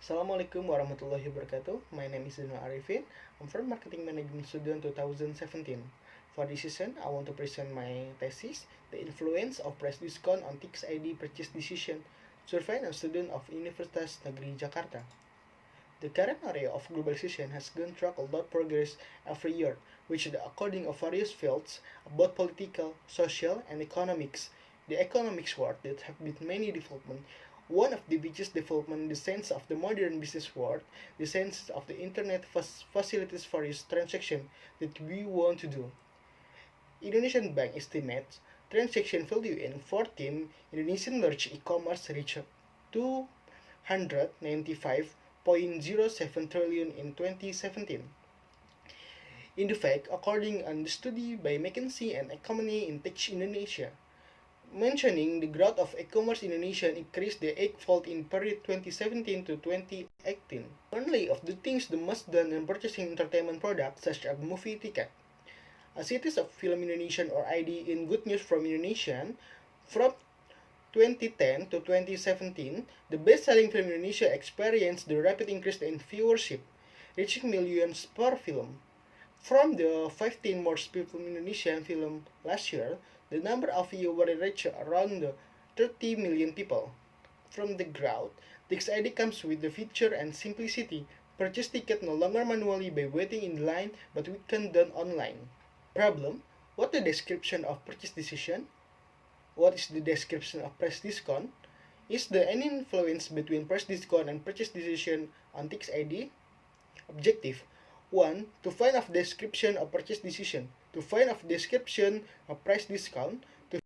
Assalamualaikum warahmatullahi wabarakatuh. My name is Dino Arifin. I'm from Marketing Management Student 2017. For this session, I want to present my thesis, The Influence of Price Discount on Tix ID Purchase Decision, surveying a student of Universitas Negeri Jakarta. The current area of globalization has gone through a lot of progress every year, which according of various fields about political, social, and economics. The economics world that have been many development. One of the biggest development in the sense of the modern business world, the sense of the internet facilities for its transaction that we want to do. Indonesian Bank estimates transaction value in 14 Indonesian large e-commerce reached 295.07 trillion in 2017. In fact, according to a study by McKinsey and Economy in Tech Indonesia, mentioning the growth of e-commerce in Indonesia increased the eightfold in period 2017 to 2018. Only of the things the most done in purchasing entertainment products such as movie ticket. A series of Film Indonesian or ID in Good News from Indonesian from 2010 to 2017, the best-selling film in Indonesia experienced the rapid increase in viewership, reaching millions per film. From the 15 most people Indonesian film last year, the number of viewers reached around 30 million people. From the growth, Tix ID comes with the feature and simplicity. Purchase ticket no longer manually by waiting in line, but we can done online. Problem: what the description of purchase decision? What is the description of price discount? Is there any influence between price discount and purchase decision on Tix ID? Objective: 1. To find out description of purchase decision. To find out description of price discount. To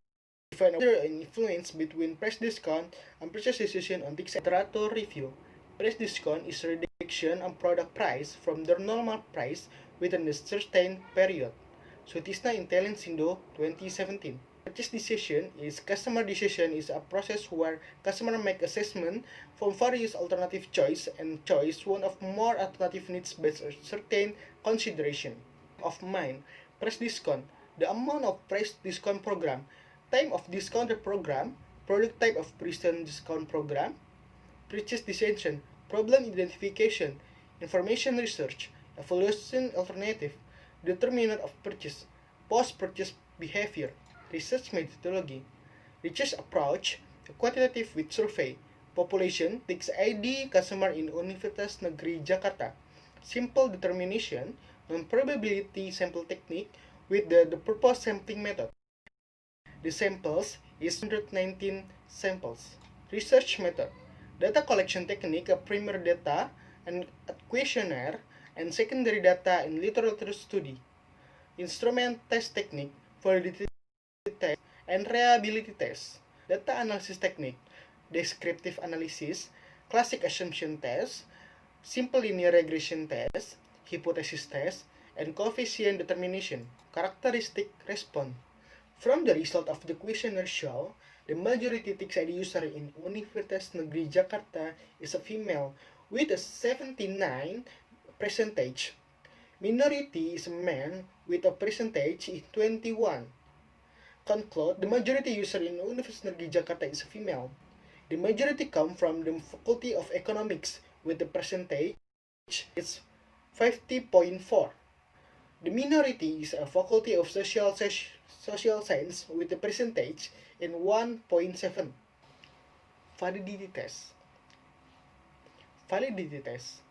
find out an influence between price discount and purchase decision on Tix Literature review. Price discount is reduction of product price from their normal price within a certain period. Sutisna Intelligent Sindo 2017. Purchase decision is customer decision is a process where customer make assessment from various alternative choice and choice one of more alternative needs based on certain consideration. Of mind, price discount, the amount of price discount program, time of discounted program, product type of present discount program, purchase decision, problem identification, information research, evaluation alternative, determinant of purchase, post-purchase behavior, research methodology, research approach, quantitative with survey, population, Tix ID customer in Universitas Negeri Jakarta, simple determination, non-probability sample technique with the purpose sampling method. The samples is 119 samples. Research method, data collection technique, a primary data and a questionnaire and secondary data in literature study. Instrument test technique, validity test, and reliability test. Data analysis technique, descriptive analysis, classic assumption test, simple linear regression test, hypothesis test, and coefficient determination, characteristic response. From the result of the questionnaire show, the majority Tix ID user in Universitas Negeri Jakarta is a female with a 79 percentage. Minority is a man with a percentage is 21. Conclude, the majority user in Universitas Negeri Jakarta is a female. The majority come from the Faculty of Economics with the percentage is 50.4. The minority is a Faculty of Social Science with the percentage in 1.7. Validity test. Validity test.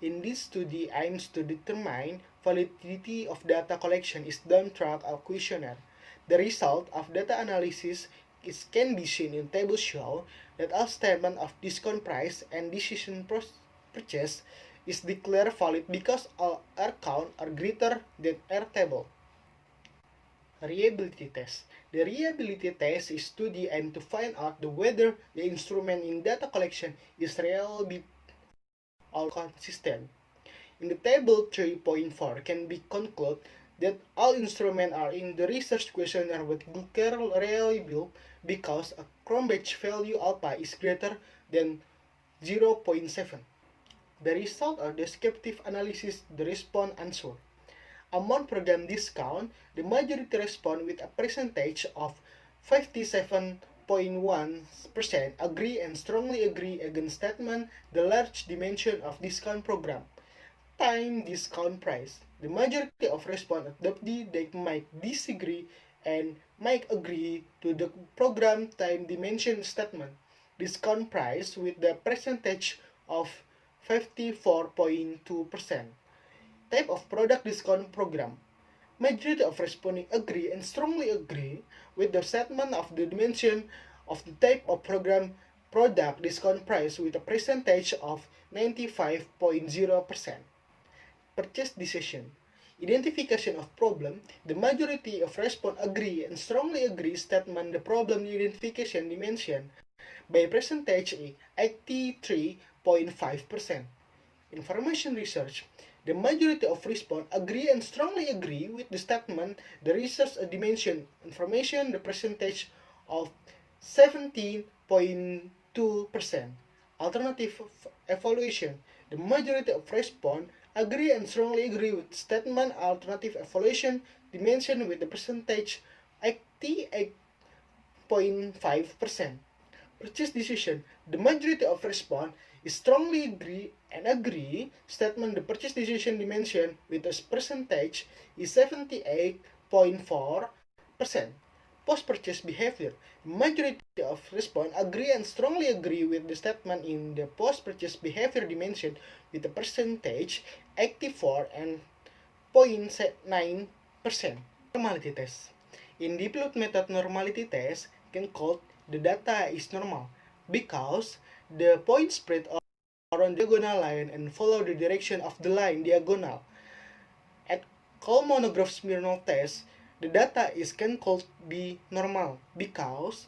In this study aims to determine validity of data collection is done through a questionnaire. The result of data analysis can be seen in table show that all statement of discount price and decision purchase is declared valid because all R count are greater than R table. Reliability test. The reliability test is study and to find out whether the instrument in data collection is reliable or consistent. In the table 3.4 can be concluded that all instruments are in the research questionnaire with reliable because a Cronbach value alpha is greater than 0.7. The result of descriptive analysis, the response answer. Among program discount, the majority respond with a percentage of 98.1% agree and strongly agree against statement the large dimension of discount program. Time discount price. The majority of respondents adopted they might disagree and might agree to the program time dimension statement discount price with the percentage of 54.2%. Type of product discount program. Majority of respondents agree and strongly agree with the statement of the dimension of the type of program product discount price with a percentage of 95.0%. Purchase decision. Identification of problem. The majority of respondents agree and strongly agree statement the problem identification dimension by percentage 83.5%. Information research. The majority of respondents agree and strongly agree with the statement the research dimension information the percentage of 17.2%. Alternative evaluation. The majority of respondents agree and strongly agree with statement alternative evaluation dimension with the percentage 88.5%. Purchase decision. The majority of respondents strongly agree statement the purchase decision dimension with the percentage is 78.4%. Post-purchase behavior. The majority of respondents agree and strongly agree with the statement in the post-purchase behavior dimension with the percentage 84.9%. Normality test. In developed method normality test can call the data is normal because the point spread around the diagonal line and follow the direction of the line diagonal. At Kolmogorov-Smirnov test, the data can be normal because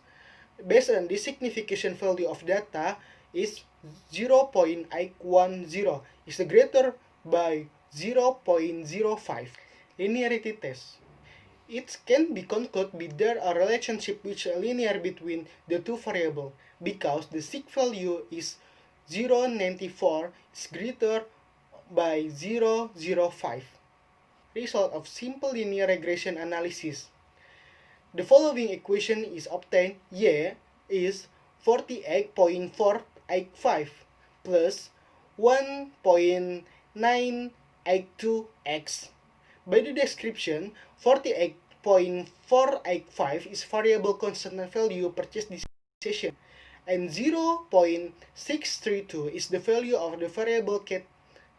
based on the signification value of data is 0.810 is greater by 0.05. Linearity test. It can be concluded with there a relationship which is linear between the two variables because the sig value is 0.94 is greater by 0.05. Result of simple linear regression analysis. The following equation is obtained. Y is 48.485 plus 1.982x. By the description, 48.485 is variable constant value purchase decision and 0.632 is the value of the variable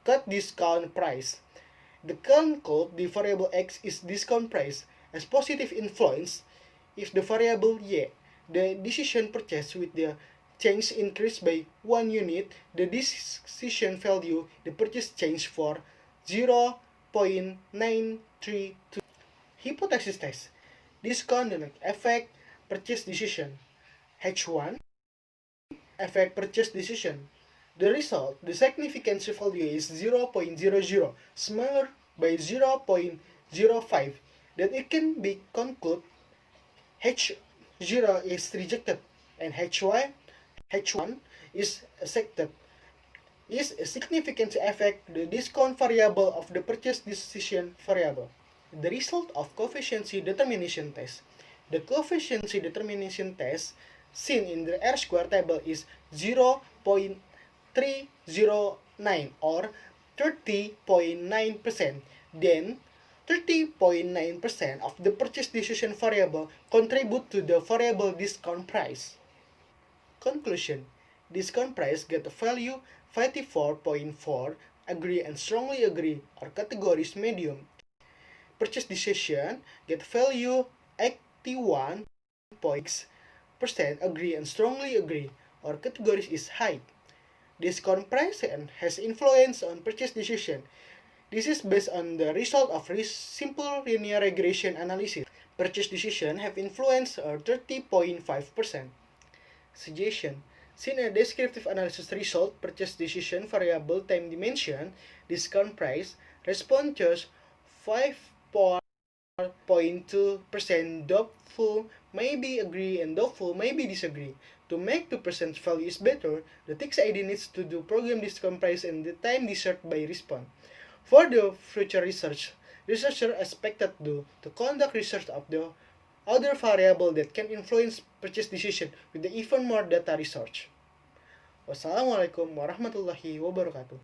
cut discount price. The conclude the variable x is discount price as positive influence if the variable y, the decision purchase with the change increased by 1 unit, the decision value, the purchase change for 0.932. Hypothesis test. Discount effect purchase decision. H1 effect purchase decision. The result, the significance value is 0.00, smaller by 0.05, that it can be concluded H0 is rejected and H1 is accepted. Is a significant effect the discount variable of the purchase decision variable. The result of coefficient determination test. The coefficient determination test seen in the R-square table is 0.309 or 30.9%. Then 30.9% of the purchase decision variable contribute to the variable discount price. Conclusion. Discount price get a value 54.4, agree and strongly agree or categories medium. Purchase decision get value 81.6%, agree and strongly agree or categories is high. Discount price has influence on purchase decision. This is based on the result of simple linear regression analysis. Purchase decision have influence 30.5%. Suggestion. Since a descriptive analysis result, purchase decision, variable time dimension, discount price, response choice 5.2% doubtful, maybe agree, and doubtful, maybe disagree. To make 2% value is better, the text ID needs to do program discount price and the time deserved by response. For the future research, researchers expected to conduct research of other variable that can influence purchase decision with the even more data research. Wassalamualaikum warahmatullahi wabarakatuh.